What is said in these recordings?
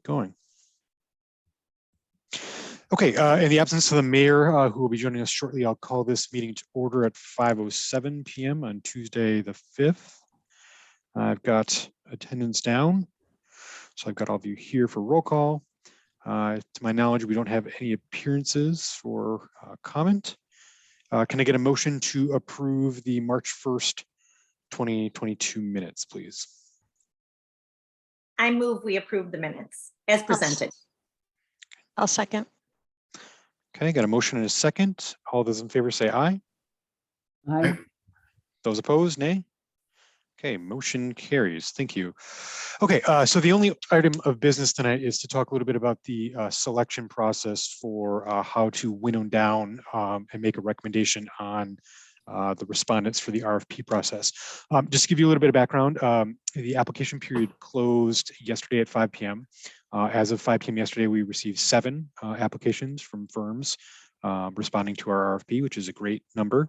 going. Okay, in the absence of the mayor, who will be joining us shortly, I'll call this meeting to order at 5:07 p.m. on Tuesday the 5th. I've got attendance down, so I've got all of you here for roll call. To my knowledge, we don't have any appearances for comment. Can I get a motion to approve the March 1st, 2022 minutes, please? I move we approve the minutes as presented. I'll second. Okay, got a motion and a second. All those in favor say aye. Aye. Those opposed, nay. Okay, motion carries. Thank you. Okay, so the only item of business tonight is to talk a little bit about the selection process for how to winnow down and make a recommendation on the respondents for the RFP process. Just to give you a little bit of background, the application period closed yesterday at 5 p.m. As of 5 p.m. yesterday, we received 7 applications from firms responding to our RFP, which is a great number.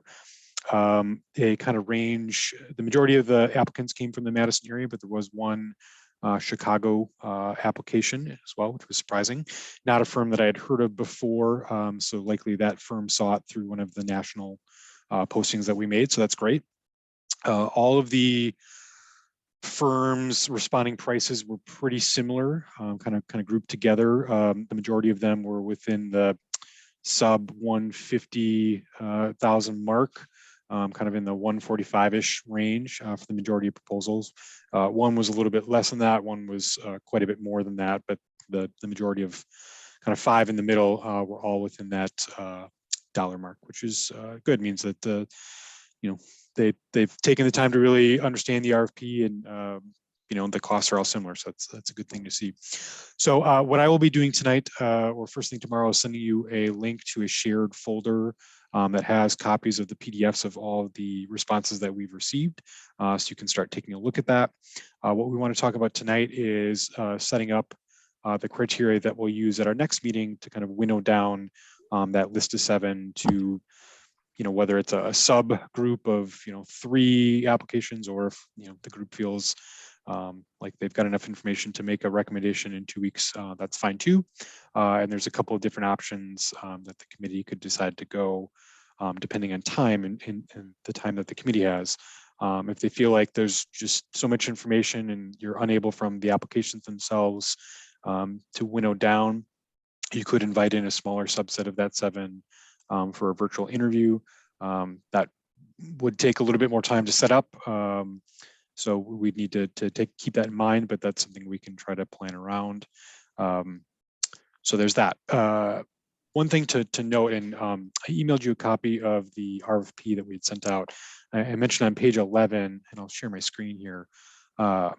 They kind of range, the majority of the applicants came from the Madison area, but there was one Chicago application as well, which was surprising. Not a firm that I had heard of before, so likely that firm saw it through one of the national postings that we made, so that's great. All of the firms responding prices were pretty similar, kind of grouped together. The majority of them were within the sub 150,000 mark, kind of in the 145-ish range for the majority of proposals. One was a little bit less than that. One was quite a bit more than that, but the majority of kind of 5 in the middle were all within that dollar mark, which is good. It means that they've taken the time to really understand the RFP, and the costs are all similar, so that's a good thing to see. So what I will be doing tonight, or first thing tomorrow, is sending you a link to a shared folder that has copies of the PDFs of all of the responses that we've received, so you can start taking a look at that. What we want to talk about tonight is setting up the criteria that we'll use at our next meeting to kind of winnow down that list of 7 to, whether it's a subgroup of 3 applications, or if the group feels like they've got enough information to make a recommendation in 2 weeks, that's fine too. And there's a couple of different options that the committee could decide to go, depending on time and the time that the committee has. If they feel like there's just so much information and you're unable from the applications themselves to winnow down, you could invite in a smaller subset of that 7 for a virtual interview. That would take a little bit more time to set up. So we'd need to keep that in mind, but that's something we can try to plan around. So there's that. One thing to note, and I emailed you a copy of the RFP that we had sent out. I mentioned on page 11, and I'll share my screen here. On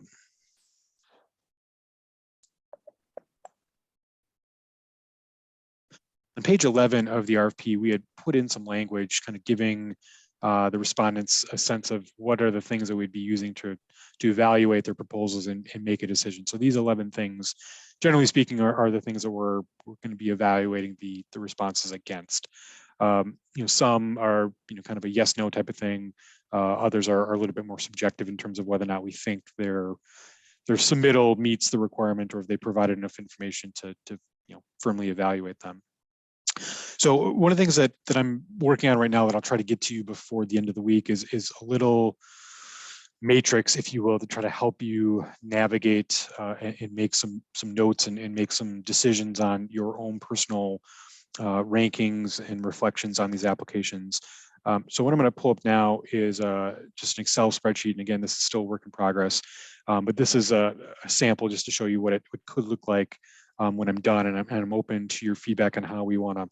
page 11 of the RFP, we had put in some language kind of giving the respondents a sense of what are the things that we'd be using to evaluate their proposals and make a decision. So these 11 things, generally speaking, are the things that we're going to be evaluating the responses against. Some are kind of a yes no type of thing. Others are a little bit more subjective in terms of whether or not we think their submittal meets the requirement, or if they provided enough information to firmly evaluate them. So one of the things that I'm working on right now that I'll try to get to you before the end of the week is a little matrix, if you will, to try to help you navigate and make some notes and make some decisions on your own personal rankings and reflections on these applications. So what I'm going to pull up now is just an Excel spreadsheet. And again, this is still a work in progress, but this is a sample just to show you what it could look like when I'm done, and I'm open to your feedback on how we want to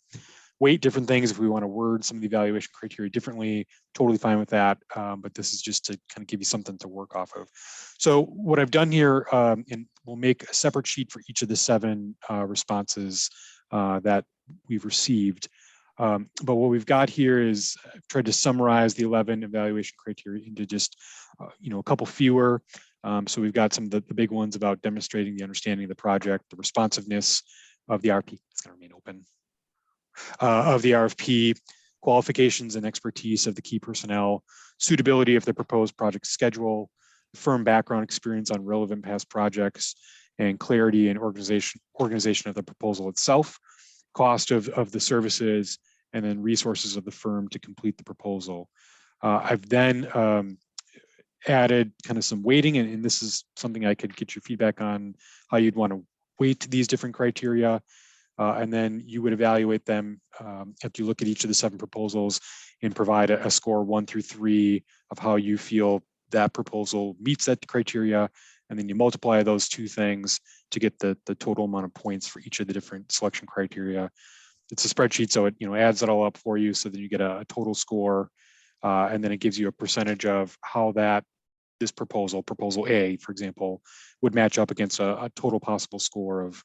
weight different things. If we want to word some of the evaluation criteria differently, totally fine with that. But this is just to kind of give you something to work off of. So what I've done here, and we'll make a separate sheet for each of the 7 responses that we've received. But what we've got here is I've tried to summarize the 11 evaluation criteria into just a couple fewer. So we've got some of the big ones about demonstrating the understanding of the project, the responsiveness of the RFP. It's going to remain open. Of the RFP, qualifications and expertise of the key personnel, suitability of the proposed project schedule, firm background experience on relevant past projects, and clarity and organization of the proposal itself, cost of the services, and then resources of the firm to complete the proposal. I've then added kind of some weighting, and this is something I could get your feedback on how you'd want to weight these different criteria. And then you would evaluate them after you look at each of the 7 proposals and provide a score 1 through 3 of how you feel that proposal meets that criteria. And then you multiply those 2 things to get the total amount of points for each of the different selection criteria. It's a spreadsheet, so it adds it all up for you, so that you get a total score, and then it gives you a percentage of how this proposal A, for example, would match up against a total possible score of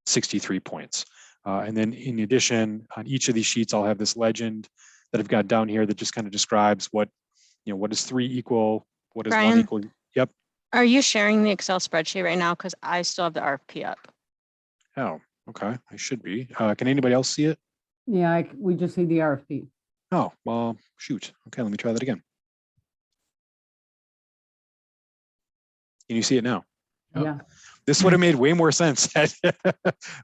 63 points. And then in addition, on each of these sheets, I'll have this legend that I've got down here that just kind of describes what does 3 equal, what does 1 Brian? equal. Yep. Are you sharing the Excel spreadsheet right now? Because I still have the RFP up. Oh, okay. I should be. Can anybody else see it? Yeah, we just see the RFP. Oh, well, shoot. Okay, let me try that again. Can you see it now? Oh. Yeah. This would have made way more sense.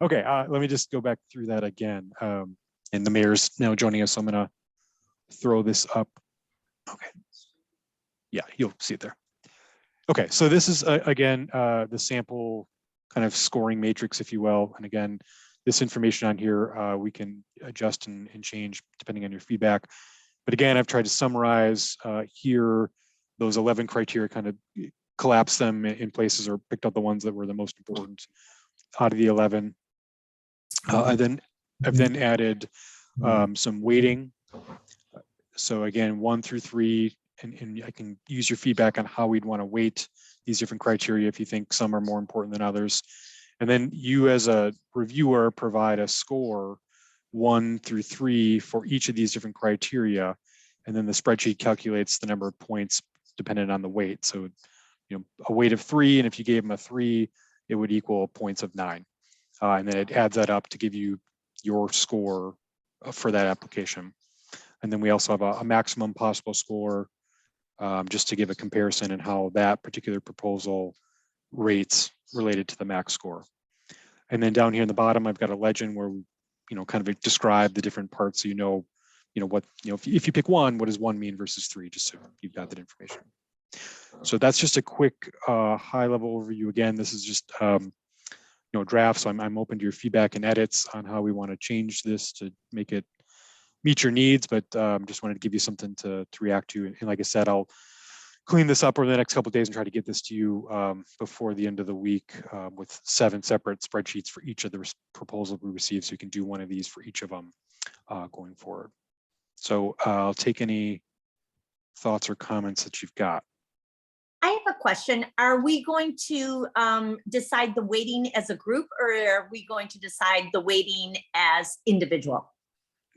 Okay, let me just go back through that again. And the mayor's now joining us, so I'm gonna throw this up. Okay. Yeah, you'll see it there. Okay, so this is again the sample kind of scoring matrix, if you will. And again, this information on here we can adjust and change depending on your feedback. But again, I've tried to summarize here those 11 criteria, kind of collapse them in places, or picked out the ones that were the most important out of the 11. I've then added some weighting. So again, 1 through 3, and I can use your feedback on how we'd want to weight these different criteria if you think some are more important than others. And then you as a reviewer provide a score 1 through 3 for each of these different criteria. And then the spreadsheet calculates the number of points dependent on the weight. So, a weight of 3, and if you gave them a 3, it would equal points of 9. And then it adds that up to give you your score for that application. And then we also have a maximum possible score just to give a comparison and how that particular proposal rates related to the max score. And then down here in the bottom, I've got a legend where we, kind of describe the different parts, so what, if you pick 1, what does 1 mean versus 3, just so you've got that information. So that's just a quick high level overview. Again, this is just draft, so I'm open to your feedback and edits on how we want to change this to make it meet your needs, but just wanted to give you something to react to. And like I said, I'll clean this up over the next couple of days and try to get this to you before the end of the week with 7 separate spreadsheets for each of the proposals we receive, so you can do one of these for each of them going forward. So I'll take any thoughts or comments that you've got. I have a question. Are we going to decide the weighting as a group, or are we going to decide the weighting as individual?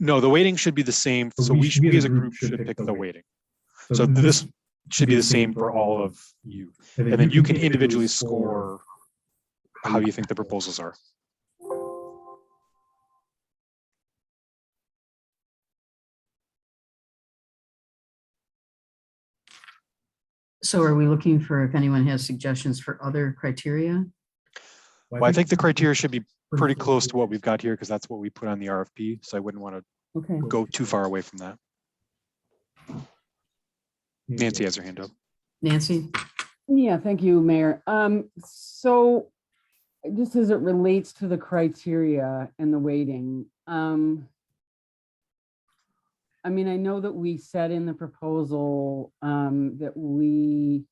No, the weighting should be the same. So we as a group should pick the weighting. So this should be the same for all of you. And then you can individually score how you think the proposals are. So are we looking for if anyone has suggestions for other criteria? Well, I think the criteria should be pretty close to what we've got here, because that's what we put on the RFP. So I wouldn't want to go too far away from that. Nancy has her hand up. Nancy? Yeah, thank you, Mayor. So just as it relates to the criteria and the weighting, I mean, I know that we said in the proposal that we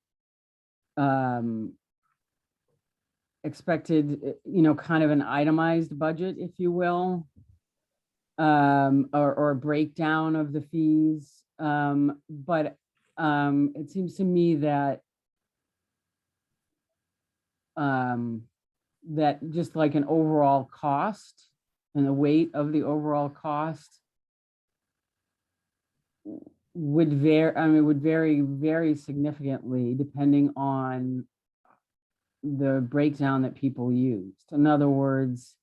expected, kind of an itemized budget, if you will, or a breakdown of the fees. But it seems to me that that just like an overall cost and the weight of the overall cost would vary very significantly depending on the breakdown that people used. In other words,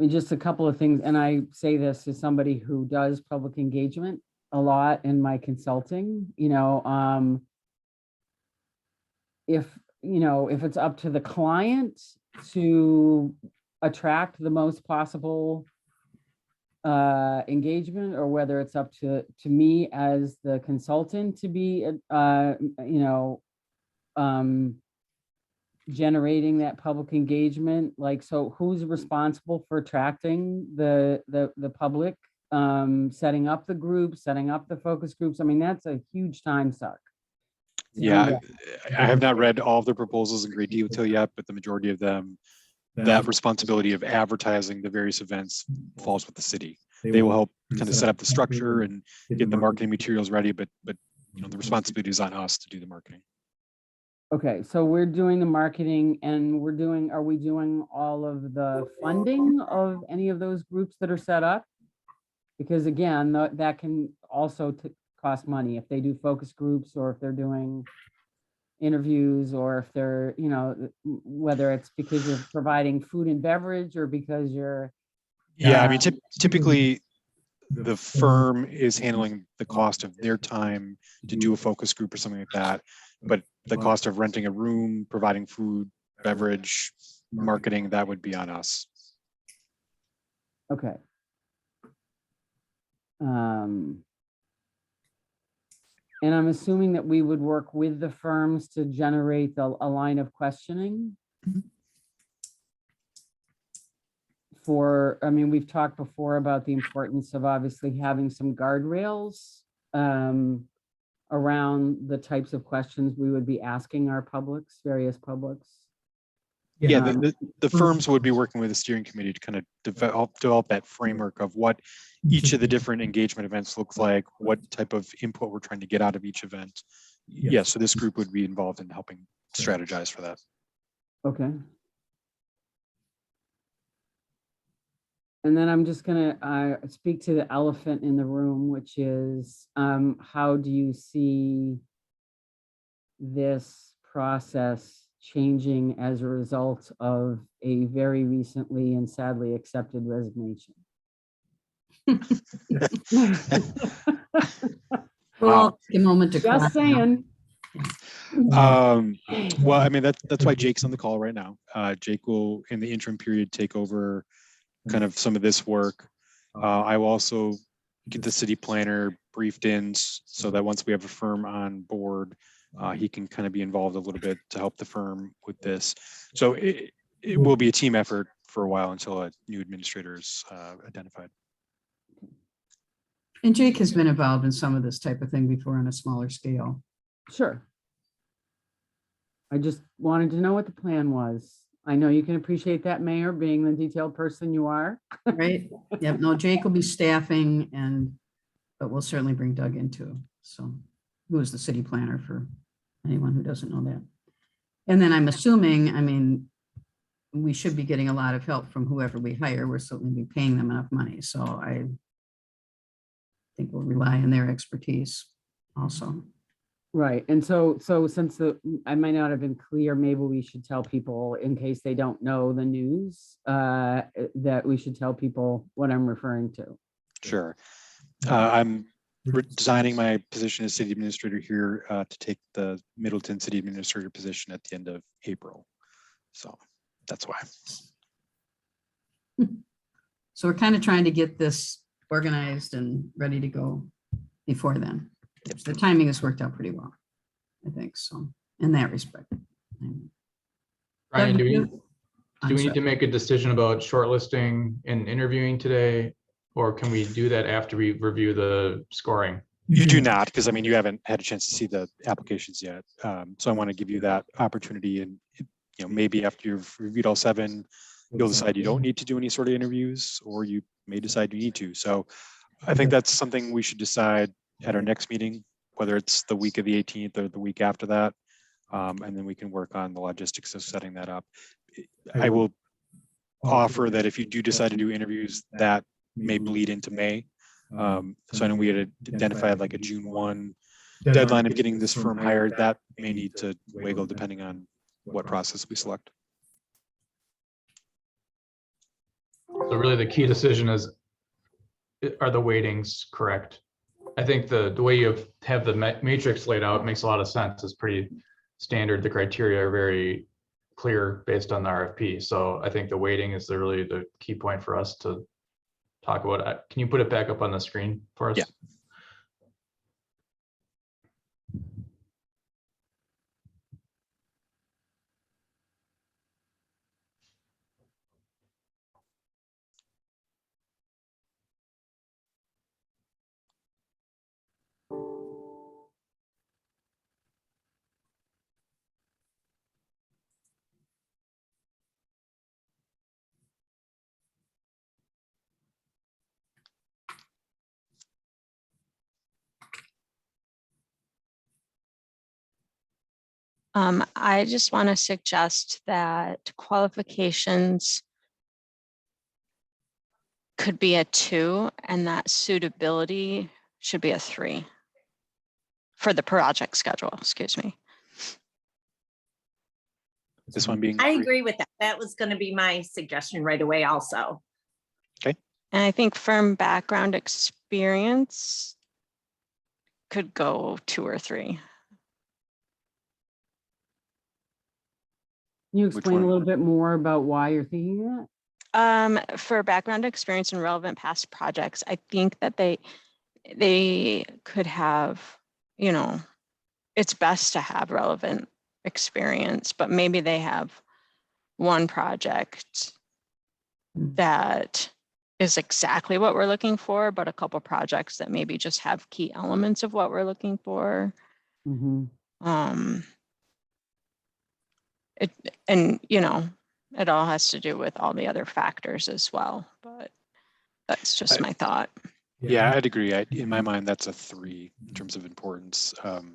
just a couple of things, and I say this as somebody who does public engagement a lot in my consulting, if you know, if it's up to the client to attract the most possible engagement, or whether it's up to me as the consultant to be, you know, generating that public engagement. Like, so who's responsible for attracting the public, setting up the groups, setting up the focus groups? I mean, that's a huge time suck. Yeah, I have not read all of the proposals in great detail yet, but the majority of them, that responsibility of advertising the various events falls with the city. They will help kind of set up the structure and get the marketing materials ready, but you know, the responsibility is on us to do the marketing. Okay, so we're doing the marketing, and are we doing all of the funding of any of those groups that are set up? Because again, that can also cost money if they do focus groups, or if they're doing interviews, or if they're, you know, whether it's because you're providing food and beverage, or because you're. Yeah, I mean, typically the firm is handling the cost of their time to do a focus group or something like that. But the cost of renting a room, providing food, beverage, marketing, that would be on us. Okay. And I'm assuming that we would work with the firms to generate a line of questioning. I mean, we've talked before about the importance of obviously having some guardrails around the types of questions we would be asking our various publics. Yeah, the firms would be working with the steering committee to kind of develop that framework of what each of the different engagement events looks like, what type of input we're trying to get out of each event. Yeah, so this group would be involved in helping strategize for that. Okay. And then I'm just gonna speak to the elephant in the room, which is how do you see this process changing as a result of a very recently and sadly accepted resignation? Well, take a moment to Just cry now. saying. Well, I mean, that's why Jake's on the call right now. Jake will, in the interim period, take over kind of some of this work. I will also get the city planner briefed in so that once we have a firm on board, he can kind of be involved a little bit to help the firm with this. So it will be a team effort for a while until a new administrator is identified. And Jake has been involved in some of this type of thing before on a smaller scale. Sure. I just wanted to know what the plan was. I know you can appreciate that, Mayor, being the detailed person you are. Right? Yep. No, Jake will be staffing, but we'll certainly bring Doug in too. So, who is the city planner for anyone who doesn't know that? And then I'm assuming, I mean, we should be getting a lot of help from whoever we hire. We're certainly be paying them enough money. So I think we'll rely on their expertise also. Right. And so since I might not have been clear, maybe we should tell people, in case they don't know the news, that we should tell people what I'm referring to. Sure. I'm resigning my position as city administrator here to take the Middleton city administrator position at the end of April. So that's why. So we're kind of trying to get this organized and ready to go before then. The timing has worked out pretty well, I think, so in that respect. Ryan, do we need to make a decision about shortlisting and interviewing today, or can we do that after we review the scoring? You do not, because I mean, you haven't had a chance to see the applications yet. So I want to give you that opportunity, and maybe after you've reviewed all 7, you'll decide you don't need to do any sort of interviews, or you may decide you need to. So I think that's something we should decide at our next meeting, whether it's the week of the 18th or the week after that. And then we can work on the logistics of setting that up. I will offer that if you do decide to do interviews, that may bleed into May. So I know we had identified like a June 1 deadline of getting this firm hired. That may need to wiggle depending on what process we select. So really the key decision is, are the weightings correct? I think the way you have the matrix laid out makes a lot of sense. It's pretty standard, the criteria are very clear based on the RFP. So I think the weighting is really the key point for us to talk about. Can you put it back up on the screen for us? Yeah. I just want to suggest that qualifications could be a 2 and that suitability should be a 3 for the project schedule, excuse me. This one being. I 3. agree with that. That was going to be my suggestion right away also. And I think firm background experience could go 2 or 3. Can you Which explain a one? little bit more about why you're thinking that? For background experience and relevant past projects, I think that they could have, you know, it's best to have relevant experience, but maybe they have one project that is exactly what we're looking for, but a couple projects that maybe just have key elements of what we're looking for. Mhm. And you know, it all has to do with all the other factors as well, but that's just my thought. Yeah, I'd agree. In my mind, that's a 3 in terms of importance.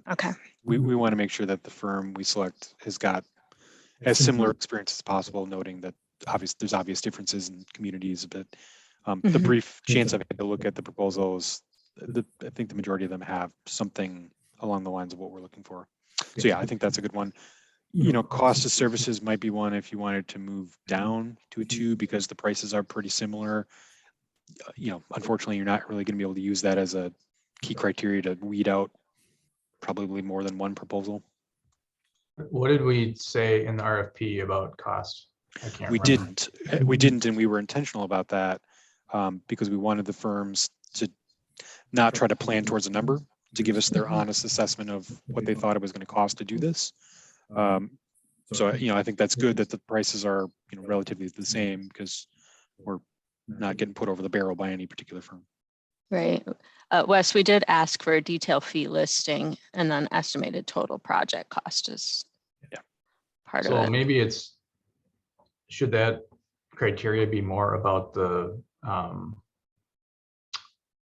Okay. We want to make sure that the firm we select has got as similar experience as possible, noting that there's obvious differences in communities, but the Mhm. brief chance I've had to look at the proposals, I think the majority of them have something along the lines of what we're looking for. So yeah, I think that's a good one. You know, cost of services might be one if you wanted to move down to a 2 because the prices are pretty similar. You know, unfortunately, you're not really going to be able to use that as a key criteria to weed out probably more than one proposal. What did we say in the RFP about cost? I can't We remember. didn't, and we were intentional about that because we wanted the firms to not try to plan towards a number, to give us their honest assessment of what they thought it was going to cost to do this. So, you know, I think that's good that the prices are, you know, relatively the same because we're not getting put over the barrel by any particular firm. Right. Wes, we did ask for a detailed fee listing and then estimated total project cost is part So of it. maybe should that criteria be more about the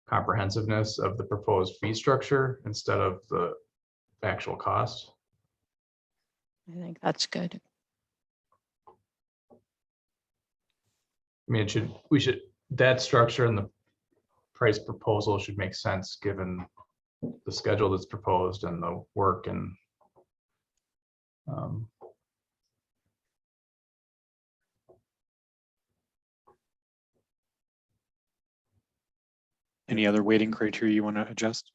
comprehensiveness of the proposed fee structure instead of the actual cost? I think that's good. I mean, that structure and the price proposal should make sense given the schedule that's proposed and the work and Any other weighting criteria you want to adjust?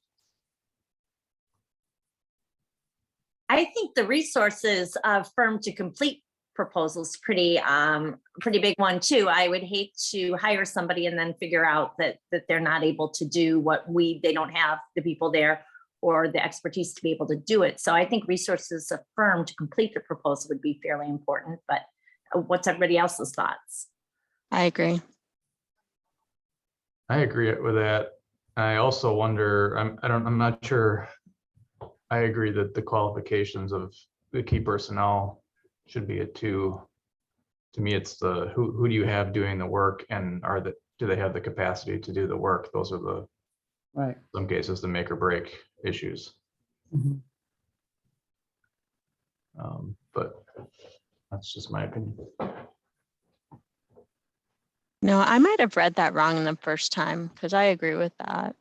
I think the resources of firm to complete proposals pretty big one too. I would hate to hire somebody and then figure out that they're not able to do what they don't have the people there or the expertise to be able to do it. So I think resources of firm to complete the proposal would be fairly important, but what's everybody else's thoughts? I agree. I agree with that. I also wonder, I'm not sure. I agree that the qualifications of the key personnel should be a 2. To me, it's the who do you have doing the work and do they have the capacity to do the work? Those are Right. some cases, the make or break issues. Mhm. But that's just my opinion. No, I might have read that wrong the first time because I agree with that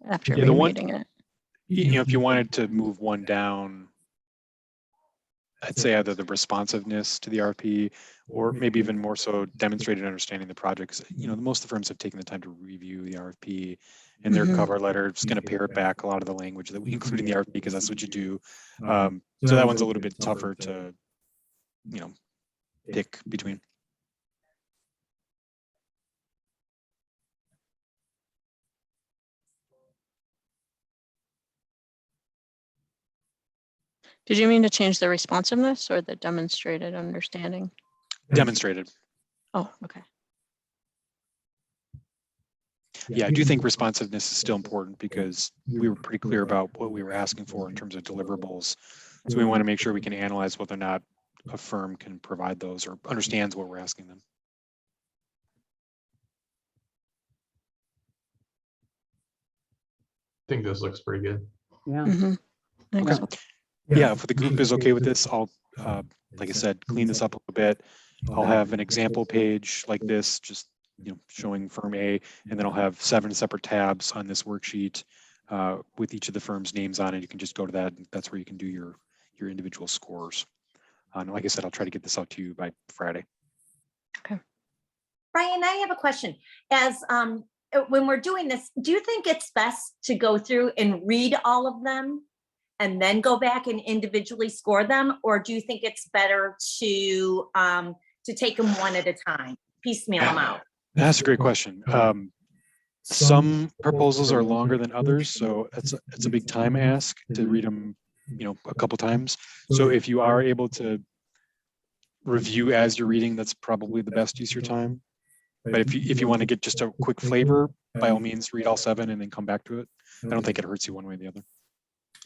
after Yeah, the one- rereading it. You know, if you wanted to move one down, I'd say either the responsiveness to the RFP or maybe even more so demonstrated understanding the project. 'Cause, you know, most of the firms have taken the time to review the RFP and their Mhm. cover letter, just going to pare it back a lot of the language that we include in the RFP because that's what you do. So that one's a little bit tougher to, you know, pick between. Did you mean to change the responsiveness or the demonstrated understanding? Demonstrated. Oh, okay. Yeah, I do think responsiveness is still important because we were pretty clear about what we were asking for in terms of deliverables. So we want to make sure we can analyze whether or not a firm can provide those or understands what we're asking them. I think this looks pretty good. Yeah. Mhm. Thanks. Yeah. Yeah, if the group is okay with this, I'll, like I said, clean this up a little bit. I'll have an example page like this, just, you know, showing firm A, and then I'll have 7 separate tabs on this worksheet with each of the firm's names on it. You can just go to that. And that's where you can do your individual scores. And like I said, I'll try to get this out to you by Friday. Brian, I have a question. As when we're doing this, do you think it's best to go through and read all of them and then go back and individually score them? Or do you think it's better to take them one at a time, piecemeal them out? That's a great question. Some proposals are longer than others, so it's a big time ask to read them, you know, a couple times. So if you are able to review as you're reading, that's probably the best use of your time. But if you want to get just a quick flavor, by all means, read all 7 and then come back to it. I don't think it hurts you one way or the other.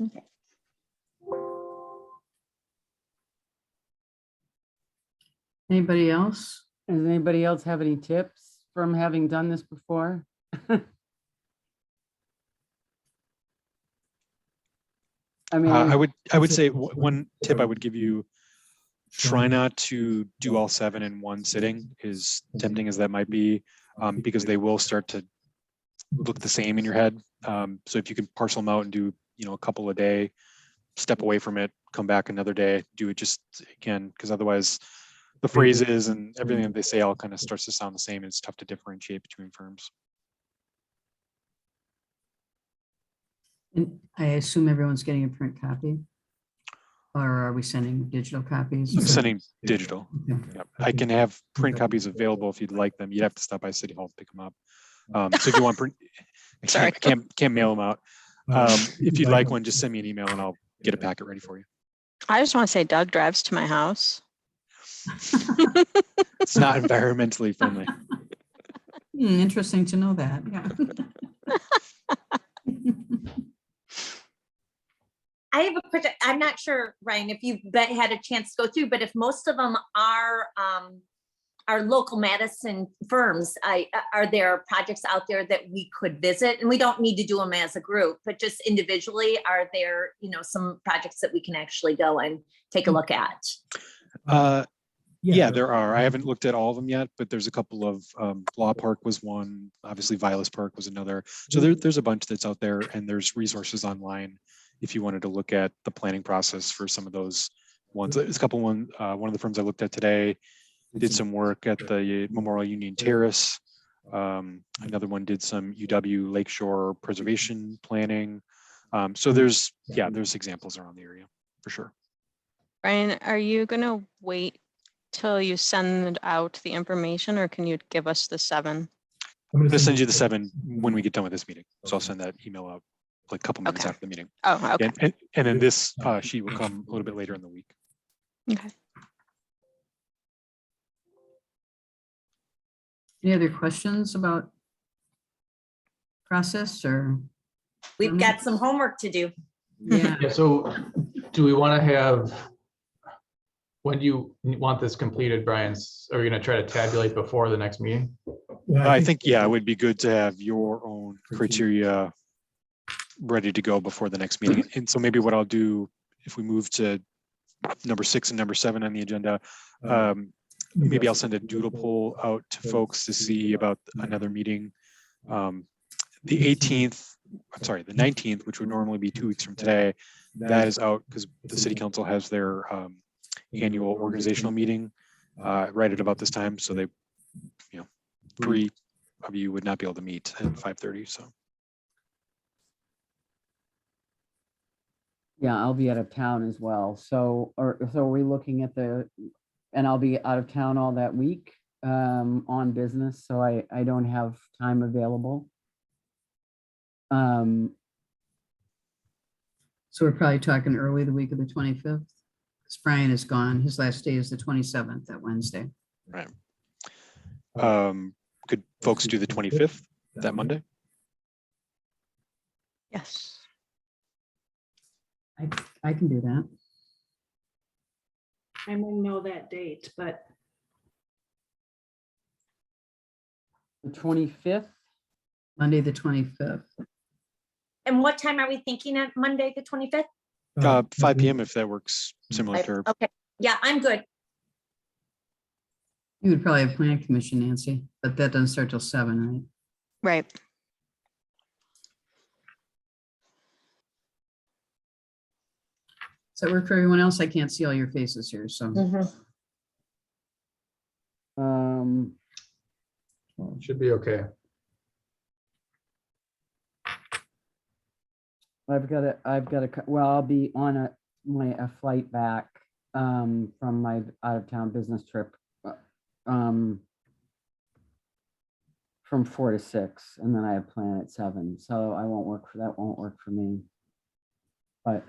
Okay. Anybody else? Does anybody else have any tips from having done this before? I mean, I would say one tip I would give you: try not to do all 7 in one sitting, as tempting as that might be, because they will start to look the same in your head. So if you can parcel them out and do, you know, a couple a day, step away from it, come back another day, do it just again, because otherwise the phrases and everything that they say all kind of starts to sound the same, and it's tough to differentiate between firms. And I assume everyone's getting a print copy? Or are we sending digital copies? I'm sending digital. Okay. Yep. I can have print copies available if you'd like them. You'd have to stop by City Hall to pick them up. So if you want print, Sorry. I can't mail them out. If you'd like one, just send me an email and I'll get a packet ready for you. I just want to say Doug drives to my house. It's not environmentally friendly. Interesting to know that, yeah. I have a question. I'm not sure, Ryan, if you've had a chance to go through, but if most of them are local Madison firms, are there projects out there that we could visit? And we don't need to do them as a group, but just individually, are there, you know, some projects that we can actually go and take a look at? Yeah, there are. I haven't looked at all of them yet, but there's a couple of Law Park was one. Obviously, Vilas Park was another. So there's a bunch that's out there, and there's resources online if you wanted to look at the planning process for some of those ones. There's a couple. One of the firms I looked at today did some work at the Memorial Union Terrace. Another one did some UW Lakeshore preservation planning. So there's examples around the area for sure. Brian, are you going to wait till you send out the information, or can you give us the 7? I'm going to send you the 7 when we get done with this meeting. So I'll send that email out like a couple minutes Okay. after the meeting. Oh, okay. And then this sheet will come a little bit later in the week. Okay. Any other questions about process or? We've got some homework to do. Yeah, Yeah, so do we want to have, when do you want this completed, Brian? Are we going to try to tabulate before the next meeting? I think, yeah, it would be good to have your own criteria ready to go before the next meeting. And so maybe what I'll do, if we move to number 6 and number 7 on the agenda, maybe I'll send a doodle poll out to folks to see about another meeting. The 19th, which would normally be 2 weeks from today, that is out because the city council has their annual organizational meeting right at about this time. So they, 3 of you would not be able to meet at 5:30. So Yeah, I'll be out of town as well. So are we looking at and I'll be out of town all that week on business, so I don't have time available. So we're probably talking early the week of the 25th. Because Brian is gone. His last day is the 27th, that Wednesday. right. Could folks do the 25th, that Monday? Yes. I can do that. I may know that date, but The 25th, Monday, the 25th. And what time are we thinking at Monday, the 25th? 5 p.m. if that works similar to. Okay, yeah, I'm good. You would probably have plan commission, Nancy, but that doesn't start till 7, right? Right. Does that work for everyone else? I can't see all your faces here, so. Should be okay. well, I'll be on a flight back from my out of town business trip from 4 to 6, and then I have plan at 7, so that won't work for me. But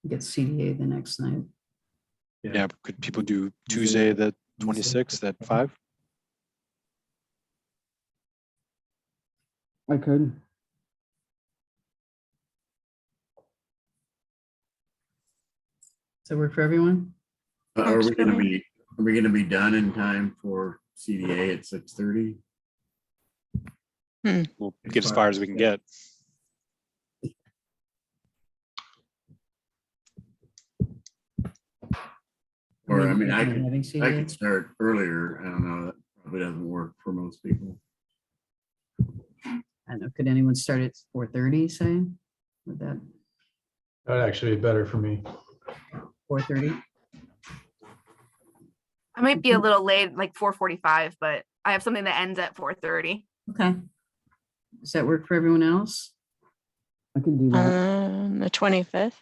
Get CDA the next night. Yeah, could people do Tuesday, the 26th at 5? I could. Does that work for everyone? Are Works we for gonna me. be done in time for CDA at 6:30? We'll get as far as we can get. Or I mean, I Having could CDA? start earlier. I don't know. That probably doesn't work for most people. I don't know. Could anyone start at 4:30, say? Would that That would actually be better for me. 4:30? I might be a little late, like 4:45, but I have something that ends at 4:30. Okay. Does that work for everyone else? I can do that. The 25th.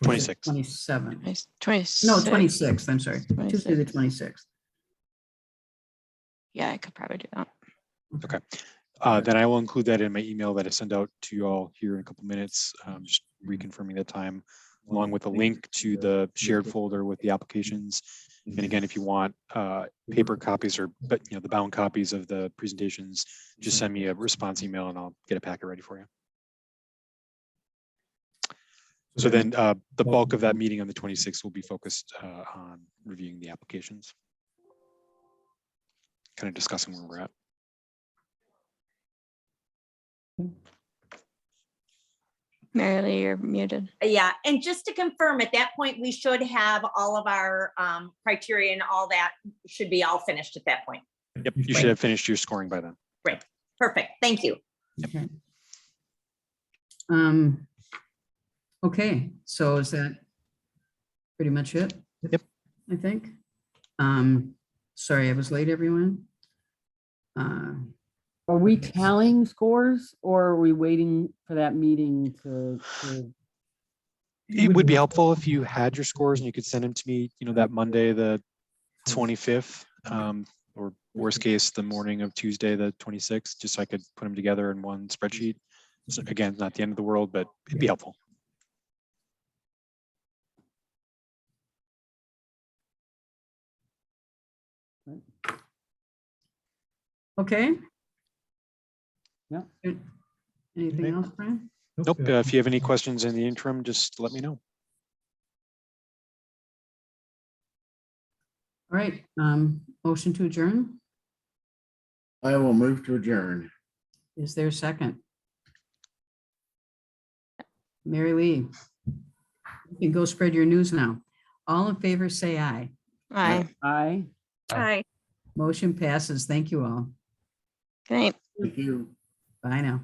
26th. 27. 26. No, 26th, I'm sorry. Tuesday, the 26th. 26th. Yeah, I could probably do that. Okay. Then I will include that in my email that I send out to you all here in a couple minutes, just reconfirming the time, along with a link to the shared folder with the applications. And again, if you want paper copies or the bound copies of the presentations, just send me a response email and I'll get a packet ready for you. So then the bulk of that meeting on the 26th will be focused on reviewing the applications, kind of discussing where we're at. Mary Lee, you're muted. Yeah, and just to confirm, at that point, we should have all of our criteria and all that should be all finished at that point. Yep, you should have finished your scoring by then. Perfect, thank you. Okay. Okay, so is that pretty much it? Yep. I think. Sorry, I was late, everyone. Are we tallying scores, or are we waiting for that meeting to It would be helpful if you had your scores and you could send them to me, that Monday, the 25th, or worst case, the morning of Tuesday, the 26th, just so I could put them together in one spreadsheet. So again, not the end of the world, but it'd be helpful. Okay. Yeah. Anything else, Brian? Nope, if you have any questions in the interim, just let me know. All right, motion to adjourn. I will move to adjourn. Is there a second? Mary Lee, you can go spread your news now. All in favor, say aye. Aye. Aye. Aye. Hi. Motion passes. Thank you all. Good night. Thank you. Bye now.